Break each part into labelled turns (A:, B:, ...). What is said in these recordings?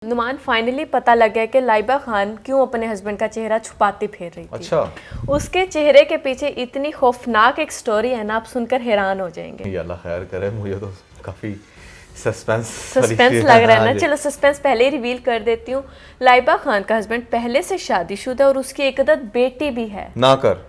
A: Numan finally पता लग गया कि लाइबा खान क्यों अपने हस्बैंड का चेहरा छुपाती फिर रही थी।
B: अच्छा,
A: उसके चेहरे के पीछे इतनी खौफनाक एक स्टोरी है ना, आप सुनकर हैरान हो जाएंगे।
B: ये अल्लाह खैर करे, मुझे तो काफी सस्पेंस
A: लग रहा है ना। चलो सस्पेंस पहले ही रिवील कर देती हूँ। लाइबा खान का हस्बैंड पहले से शादीशुदा और उसकी एक अदद बेटी भी है।
B: ना कर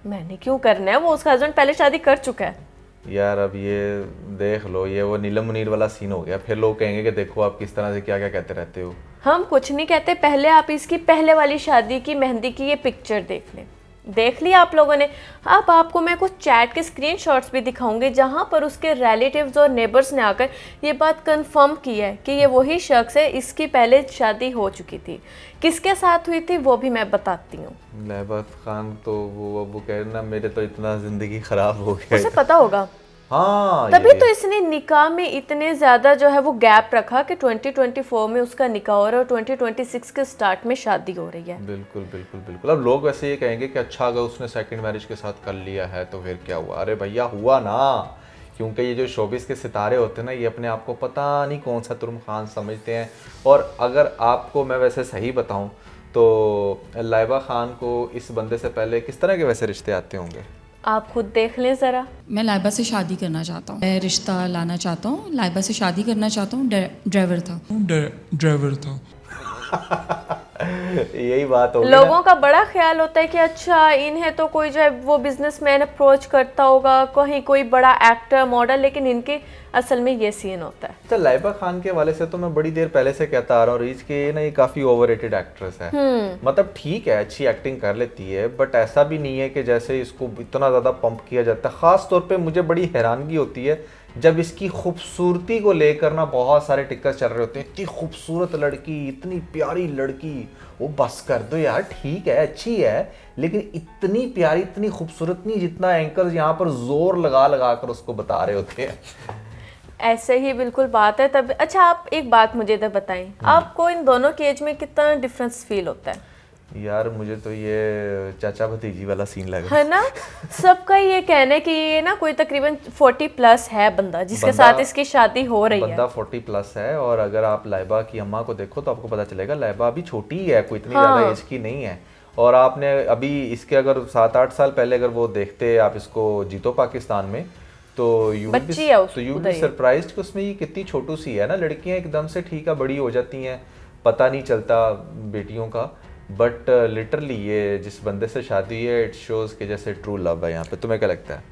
A: मैंने क्यों करना है, वो उसका हस्बैंड पहले शादी कर चुका है।
B: यार। अब ये देख लो, ये वो नीलम मुनीर वाला सीन हो गया। फिर लोग कहेंगे कि देखो आप किस तरह से क्या क्या कहते रहते हो।
A: हम कुछ नहीं कहते, पहले आप इसकी पहले वाली शादी की मेहंदी की ये पिक्चर देख लें। देख लिया आप लोगों ने। अब आपको मैं कुछ चैट के स्क्रीनशॉट्स भी दिखाऊंगे जहां पर उसके रिलेटिव्स और नेबर्स ने आकर ये बात कंफर्म की है कि ये वही शख्स है, इसकी पहले शादी हो चुकी थी। किसके साथ हुई थी वो भी मैं बताती हूँ।
B: लाइबा खान तो वो कह रहे ना, मेरे तो इतना जिंदगी खराब हो गया।
A: उसे पता होगा,
B: हाँ,
A: तभी तो इसने निकाह में इतने ज़्यादा जो है वो गैप रखा कि 2024 में उसका निकाह हो रहा है और 2026 के स्टार्ट में शादी हो रही है।
B: बिल्कुल बिल्कुल बिल्कुल। अब लोग वैसे ये कहेंगे कि अच्छा अगर उसने सेकंड मैरिज के साथ कर लिया है तो फिर क्या हुआ। अरे भैया हुआ ना, क्योंकि ये जो शोबिस के सितारे होते हैं ना, ये अपने आप को पता नहीं कौन सा तुर्म खान समझते हैं। और अगर आपको मैं वैसे सही बताऊं तो लाइबा खान को इस बंदे से पहले किस तरह के वैसे रिश्ते आते होंगे,
A: आप खुद देख लें ज़रा।
C: मैं लाइबा से शादी करना चाहता हूँ, मैं रिश्ता लाना चाहता हूँ, लाइबा से शादी करना चाहता हूँ। ड्राइवर था।
B: यही बात होगी
A: लोगों का बड़ा ख्याल होता है कि अच्छा इन्हें तो कोई जो है वो बिजनेसमैन अप्रोच करता होगा, कहीं कोई बड़ा एक्टर मॉडल, लेकिन इनके असल में ये सीन होता है।
B: तो लाइबा खान के हवाले से तो मैं बड़ी देर पहले से कहता आ रहा हूँ रीच के ना, ये काफी ओवररेटेड एक्ट्रेस है। मतलब ठीक है, अच्छी एक्टिंग कर लेती है, बट ऐसा भी नहीं है कि जैसे इसको इतना ज्यादा पंप किया जाता है। खास तौर पे मुझे बड़ी हैरानगी होती है जब इसकी खूबसूरती को लेकर ना बहुत सारे टिक्कर चल रहे होते हैं। इतनी खूबसूरत लड़की, इतनी प्यारी लड़की, वो बस कर दो यार, ठीक है अच्छी है, लेकिन इतनी प्यारी इतनी खूबसूरत नहीं जितना एंकर्स यहाँ पर जोर लगा लगा कर उसको बता रहे होते हैं।
A: ऐसे ही बिल्कुल बात है। तब अच्छा आप एक बात मुझे इधर बताएं, आपको इन दोनों के एज में कितना डिफरेंस फील होता है?
B: यार मुझे तो ये चाचा भतीजी वाला सीन लगा
A: है ना। सबका ये कहना है कि ये ना कोई तकरीबन 40 प्लस है बंदा जिसके साथ इसकी शादी हो रही है।
B: बंदा 40 प्लस है। और अगर आप लाइबा की अम्मा को देखो तो आपको पता चलेगा लाइबा अभी छोटी ही है, कोई इतनी ज़्यादा एज की नहीं है। और आपने अभी इसके अगर 7-8 साल पहले अगर वो देखते आप इसको जीतो पाकिस्तान में, तो यू बी सरप्राइज्ड कि उसमें ये कितनी छोटू सी है ना। लड़कियां एकदम से ठीक है बड़ी हो जाती हैं, पता नहीं चलता बेटियों का। बट लिटरली ये जिस बंदे से शादी हुई है, इट शोज कि जैसे ट्रू लव है यहाँ पे। तुम्हें क्या लगता है?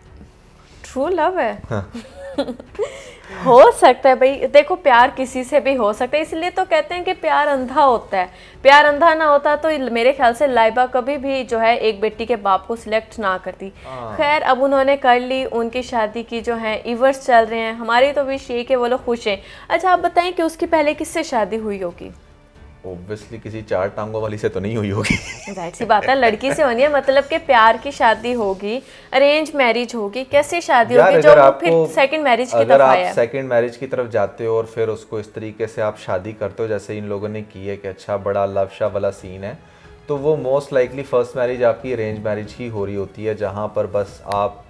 A: ट्रू लव है? हो सकता है भाई, देखो प्यार किसी से भी हो सकता है, इसलिए तो कहते हैं कि प्यार अंधा होता है। प्यार अंधा ना होता तो मेरे ख्याल से लाइबा कभी भी जो है एक बेटी के बाप को सिलेक्ट ना करती। खैर अब उन्होंने कर ली, उनकी शादी की जो है इवर्स चल रहे हैं। हमारी तो विश ये कि वो लोग खुश हैं। अच्छा आप बताएं कि उसकी पहले किससे शादी हुई होगी?
B: ऑब्वियसली किसी 4 टांगों वाली से तो नहीं हुई होगी।
A: जाहिर सी बात है, लड़की से होनी है, मतलब कि प्यार की शादी होगी, अरेंज मैरिज होगी, कैसे शादी होगी जो फिर सेकंड मैरिज की तरफ आया है।
B: सेकंड मैरिज की तरफ जाते हो और फिर उसको इस तरीके से आप शादी करते हो जैसे इन लोगों ने की है कि अच्छा बड़ा लव शा वाला सीन है, तो वो मोस्ट लाइकली फर्स्ट मैरिज आपकी अरेंज मैरिज ही हो रही होती है, जहाँ पर बस आप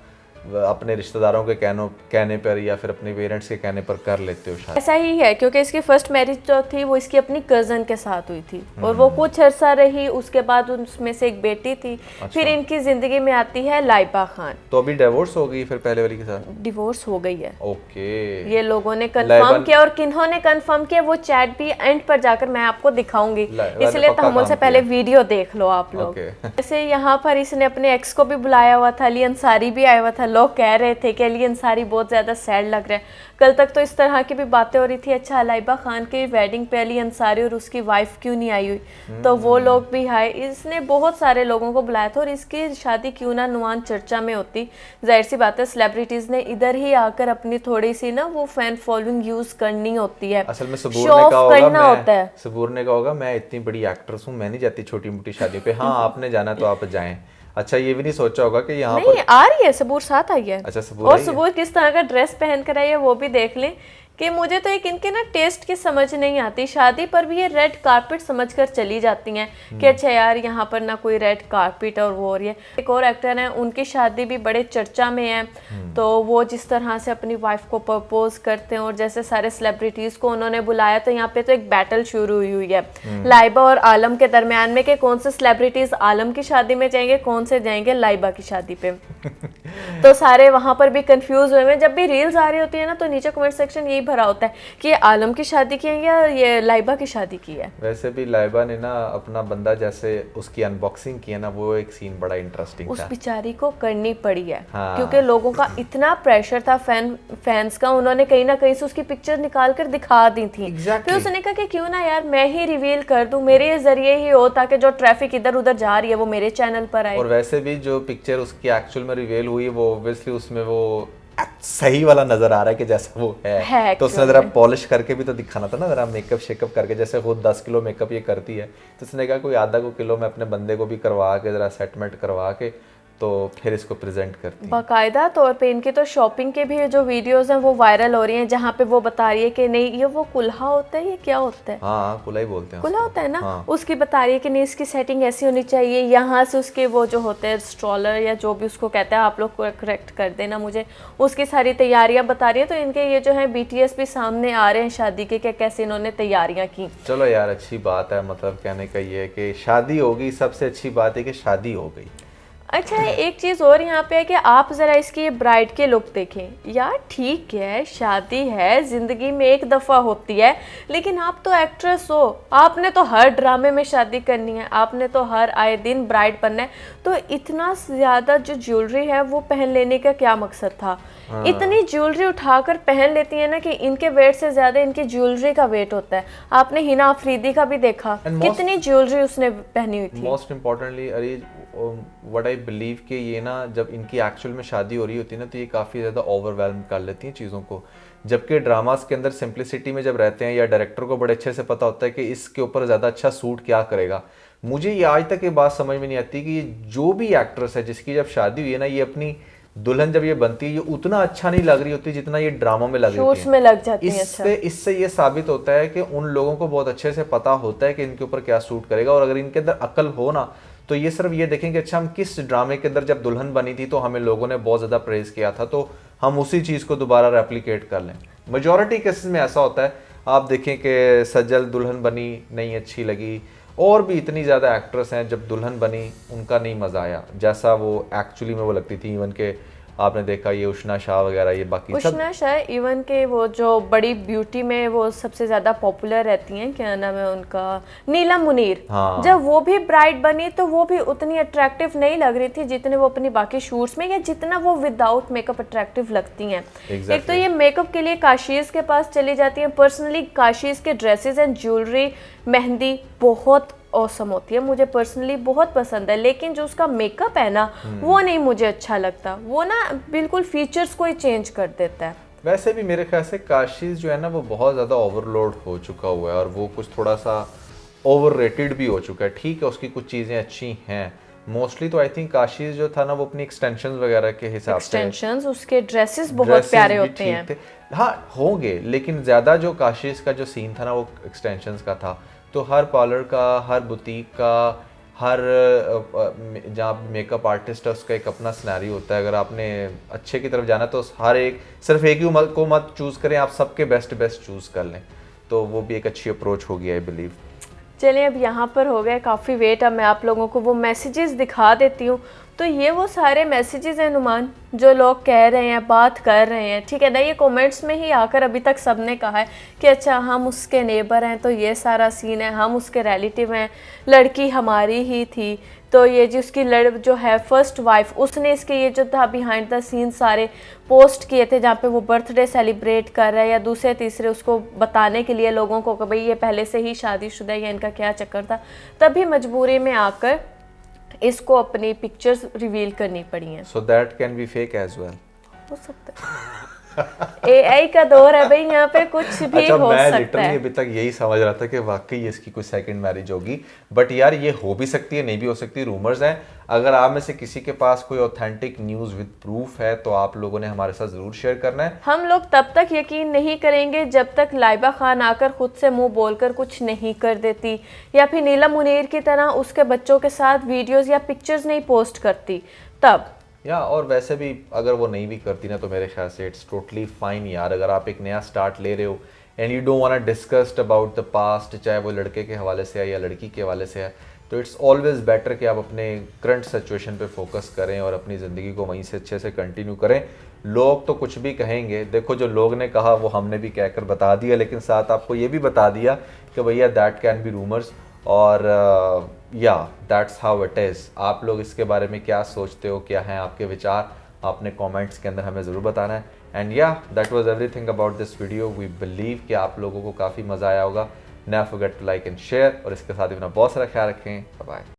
B: अपने रिश्तेदारों के कहने पर या फिर अपने पेरेंट्स के कहने पर कर लेते हो शायद।
A: ऐसा ही है, क्योंकि इसकी फर्स्ट मैरिज जो थी वो इसकी अपनी कज़न के साथ हुई थी और वो कुछ अरसा रही, उसके बाद उसमें से एक बेटी थी। अच्छा। फिर इनकी जिंदगी में आती है लाइबा खान।
B: तो अभी डिवोर्स हो गई फिर पहले वाली के साथ?
A: डिवोर्स हो गई है।
B: ओके,
A: ये लोगों ने कंफर्म किया, और किन्होंने कंफर्म किया वो चैट भी एंड पर जाकर मैं आपको दिखाऊंगी, इसलिए तहम्मुल से पहले वीडियो देख लो आप लोग। जैसे यहाँ पर इसने अपने एक्स को भी बुलाया हुआ था, अली अंसारी भी आया हुआ था। लोग कह रहे थे कि अली अंसारी बहुत ज़्यादा सैड लग रहा है। कल तक तो इस तरह की भी बातें हो रही थी, अच्छा लाइबा खान की वेडिंग पे अली अंसारी और उसकी वाइफ क्यों नहीं आई हुई, तो वो लोग भी आए। इसने बहुत सारे लोगों को बुलाया था और इसकी शादी क्यों ना नुमान चर्चा में होती। जाहिर सी बात है सेलिब्रिटीज़ ने इधर ही आकर अपनी थोड़ी सी ना वो फैन फॉलोइंग यूज़ करनी होती है,
B: असल में
A: शो ऑफ करना होता है।
B: सबूर ने कहा होगा मैं इतनी बड़ी एक्ट्रेस हूँ, मैं नहीं जाती छोटी मोटी शादियों पे। हाँ आपने जाना तो आप जाएं। अच्छा ये भी नहीं सोचा होगा कि यहाँ पर
A: आ रही है सबूर साथ आई है।
B: अच्छा सबूर,
A: और सबूर किस तरह का ड्रेस पहन कर आई है वो भी देख लें कि मुझे तो एक इनके ना टेस्ट की समझ नहीं आती। शादी पर भी ये रेड कारपेट समझकर चली जाती हैं कि अच्छा यार यहाँ पर ना कोई रेड कारपेट और वो हो रही है। एक और एक्टर है, उनकी शादी भी बड़े चर्चा में है, तो वो जिस तरह से अपनी वाइफ को प्रपोज करते हैं और जैसे सारे सेलिब्रिटीज को उन्होंने बुलाया, तो यहाँ पे तो एक बैटल शुरू हुई है लाइबा और आलम के दरमियान में कि कौन से सेलिब्रिटीज आलम की शादी में जाएंगे, कौन से जाएंगे लाइबा की शादी पे। तो सारे वहां पर भी कंफ्यूज हुए हैं। जब भी रील्स आ रही होती है ना, तो नीचे कमेंट सेक्शन यही भरा होता है कि ये आलम की शादी की है या ये लाइबा की शादी की है।
B: वैसे भी लाइबा ने ना अपना बंदा जैसे उसकी अनबॉक्सिंग की है ना, वो एक सीन बड़ा इंटरेस्टिंग था।
A: उस बेचारी को करनी पड़ी है।
B: हाँ।
A: क्योंकि लोगों का इतना प्रेशर था, फैंस का, उन्होंने कहीं ना कहीं से उसकी पिक्चर निकाल कर दिखा दी थी।
B: Exactly.
A: फिर उसने कहा कि क्यों ना यार मैं ही रिवील कर दूं, मेरे जरिए ही हो, ताकि जो ट्रैफिक इधर उधर जा रही है वो मेरे चैनल पर आए।
B: और वैसे भी जो पिक्चर उसकी एक्चुअल में रिवील हुई, वो ऑब्वियसली उसमें वो सही वाला नजर आ रहा है कि जैसा वो है तो उसने जरा पॉलिश करके भी तो दिखाना था ना, जरा मेकअप शेकअप करके। जैसे खुद 10 किलो मेकअप ये करती है, तो उसने कहा कोई आधा को किलो मैं अपने बंदे को भी करवा के जरा सेटमेंट करवा के तो फिर इसको प्रेजेंट करती है।
A: बाकायदा तौर पे इनकी तो शॉपिंग के भी जो वीडियोस हैं वो वायरल हो रही हैं, जहाँ पे वो बता रही है कि नहीं ये वो कुल्हा होता है, ये क्या होता है,
B: हाँ कुल्हा ही बोलते हैं,
A: कुल्हा होता है ना।
B: हाँ।
A: उसकी बता रही है कि नहीं इसकी सेटिंग ऐसी होनी चाहिए, यहाँ से उसके वो जो होते हैं स्ट्रॉलर या जो भी उसको कहते हैं, आप लोग करेक्ट कर देना मुझे, उसकी सारी तैयारियां बता रही है। तो इनके ये जो है BTS भी सामने आ रहे हैं शादी के, कैसे इन्होंने तैयारियां की।
B: चलो यार अच्छी बात है, मतलब कहने का ये है कि शादी होगी, सबसे अच्छी बात है कि शादी हो गई।
A: अच्छा एक चीज़ और यहाँ पे है कि आप ज़रा इसकी ब्राइड के लुक देखें यार। ठीक है शादी है, ज़िंदगी में एक दफ़ा होती है, लेकिन आप तो एक्ट्रेस हो, आपने तो हर ड्रामे में शादी करनी है, आपने तो हर आए दिन ब्राइड बनना है, तो इतना ज़्यादा जो ज्वेलरी है वो पहन लेने का क्या मकसद था? इतनी ज्वेलरी उठाकर पहन लेती है ना कि इनके वेट से ज़्यादा इनकी ज्वेलरी का वेट होता है। आपने हिना अफरीदी का भी देखा, कितनी ज्वेलरी उसने पहनी हुई थी।
B: मोस्ट इम्पोर्टेंटली अरे व्हाट आई बिलीव कि ये ना जब इनकी एक्चुअल में शादी हो रही होती है ना, तो ये काफ़ी ज़्यादा ओवरवेलम कर लेती हैं चीज़ों को, जबकि ड्रामास के अंदर सिंप्लिसिटी में जब रहते हैं या डायरेक्टर को बड़े अच्छे से पता होता है कि इसके ऊपर ज़्यादा अच्छा सूट क्या करेगा। मुझे ये आज तक ये बात समझ में नहीं आती कि जो भी एक्ट्रेस है जिसकी जब शादी हुई है ना, ये अपनी दुल्हन जब ये बनती है ये उतना अच्छा नहीं लग रही होती जितना ये ड्रामा में लग रही
A: में लग जाती है।
B: इससे ये साबित होता है कि उन लोगों को बहुत अच्छे से पता होता है कि इनके ऊपर क्या सूट करेगा, और अगर इनके अंदर अकल हो ना, तो ये सिर्फ ये देखें कि अच्छा हम किस ड्रामे के अंदर जब दुल्हन बनी थी तो हमें लोगों ने बहुत ज़्यादा प्रेज किया था, तो हम उसी चीज़ को दोबारा रेप्लिकेट कर लें। मेजॉरिटी केसेस में ऐसा होता है। आप देखें कि सजल दुल्हन बनी नहीं अच्छी लगी, और भी इतनी ज़्यादा एक्ट्रेस हैं जब दुल्हन बनी उनका नहीं मज़ा आया जैसा वो एक्चुअली में वो लगती थी। इवन के आपने देखा ये उष्णा शाह वगैरह, ये बाकी
A: उष्णा शाह इवन के वो जो बड़ी ब्यूटी में वो सबसे ज्यादा पॉपुलर रहती हैं, क्या नाम है उनका, नीलम मुनीर।
B: हाँ।
A: जब वो भी ब्राइड बनी तो वो भी उतनी अट्रैक्टिव नहीं लग रही थी जितने वो अपनी बाकी शूट्स में, या जितना वो विदाउट मेकअप अट्रैक्टिव लगती हैं। एक तो ये मेकअप के लिए काशीज के पास चली जाती हैं। पर्सनली काशीज के ड्रेसेस एंड ज्वेलरी, मेहंदी बहुत औसम होती है, मुझे पर्सनली बहुत पसंद है, लेकिन जो उसका मेकअप है ना वो नहीं मुझे अच्छा लगता, वो ना बिल्कुल फीचर्स को ही चेंज कर देता है।
B: वैसे भी मेरे ख्याल से काशीज जो है ना वो बहुत ज़्यादा ओवरलोड हो चुका हुआ है, और वो कुछ थोड़ा सा ओवररेटेड भी हो चुका है। ठीक है उसकी कुछ चीज़ें अच्छी हैं, मोस्टली तो आई थिंक काशीज जो था ना वो अपनी एक्सटेंशंस वगैरह के हिसाब से,
A: एक्सटेंशंस उसके ड्रेसेस बहुत प्यारे होते हैं।
B: हाँ होंगे, लेकिन ज़्यादा जो काशीज का जो सीन था ना वो एक्सटेंशंस का था। तो हर पार्लर का, हर बुटीक का, हर जहाँ मेकअप आर्टिस्ट है उसका एक अपना सिनेरियो होता है। अगर आपने अच्छे की तरफ जाना तो हर एक सिर्फ एक ही को मत चूज़ करें, आप सबके बेस्ट चूज़ कर लें, तो वो भी एक अच्छी अप्रोच होगी आई बिलीव।
A: चलिए अब यहाँ पर हो गया काफ़ी वेट, अब मैं आप लोगों को वो मैसेजेस दिखा देती हूँ। तो ये वो सारे मैसेजेस हैं नुमान जो लोग कह रहे हैं, बात कर रहे हैं, ठीक है ना। ये कमेंट्स में ही आकर अभी तक सबने कहा है कि अच्छा हम उसके नेबर हैं, तो ये सारा सीन है, हम उसके रिलेटिव हैं, लड़की हमारी ही थी, तो ये जी उसकी जो है फर्स्ट वाइफ, उसने इसके ये जो था बिहाइंड द सीन सारे पोस्ट किए थे, जहाँ पे वो बर्थडे सेलिब्रेट कर रहा है या दूसरे तीसरे उसको बताने के लिए लोगों को कि भाई ये पहले से ही शादीशुदा है या इनका क्या चक्कर था, तभी मजबूरी में आकर इसको अपनी पिक्चर्स रिवील करनी पड़ी हैं।
B: So that can be fake as well.
A: हो सकता है। AI का दौर है भाई, यहाँ पे कुछ भी
B: अच्छा,
A: हो
B: मैं
A: सकता
B: लिटरली
A: है।
B: अभी तक यही समझ रहा था कि वाकई इसकी कोई सेकंड मैरिज होगी, बट यार ये हो भी सकती है, नहीं भी हो सकती, रूमर्स हैं। अगर आप में से किसी के पास कोई ऑथेंटिक न्यूज़ विद प्रूफ है तो आप लोगों ने हमारे साथ ज़रूर शेयर करना है।
A: हम लोग तब तक यकीन नहीं करेंगे जब तक लाइबा खान आकर खुद से मुंह बोलकर कुछ नहीं कर देती, या फिर नीलम मुनीर की तरह उसके बच्चों के साथ वीडियोस या पिक्चर्स नहीं पोस्ट करती तब।
B: या और वैसे भी अगर वो नहीं भी करती ना तो मेरे ख्याल से इट्स टोटली फाइन यार। अगर आप एक नया स्टार्ट ले रहे हो and you don't want to discussed about the past, चाहे वो लड़के के हवाले से है या लड़की के हवाले से है, तो इट्स ऑलवेज बेटर कि आप अपने करंट सिचुएशन पे फोकस करें और अपनी ज़िंदगी को वहीं से अच्छे से कंटिन्यू करें। लोग तो कुछ भी कहेंगे, देखो जो लोग ने कहा वो हमने भी कहकर बता दिया, लेकिन साथ आपको ये भी बता दिया कि भैया दैट कैन बी रूमर्स, और या दैट्स हाउ इट इज़। आप लोग इसके बारे में क्या सोचते हो, क्या हैं आपके विचार, आपने कमेंट्स के अंदर हमें ज़रूर बताना है। And yeah that was everything about this video. We believe कि आप लोगों को काफ़ी मज़ा आया होगा। Never forget to like and share, और इसके साथ ही अपना बहुत सारा ख्याल रखें। Bye bye.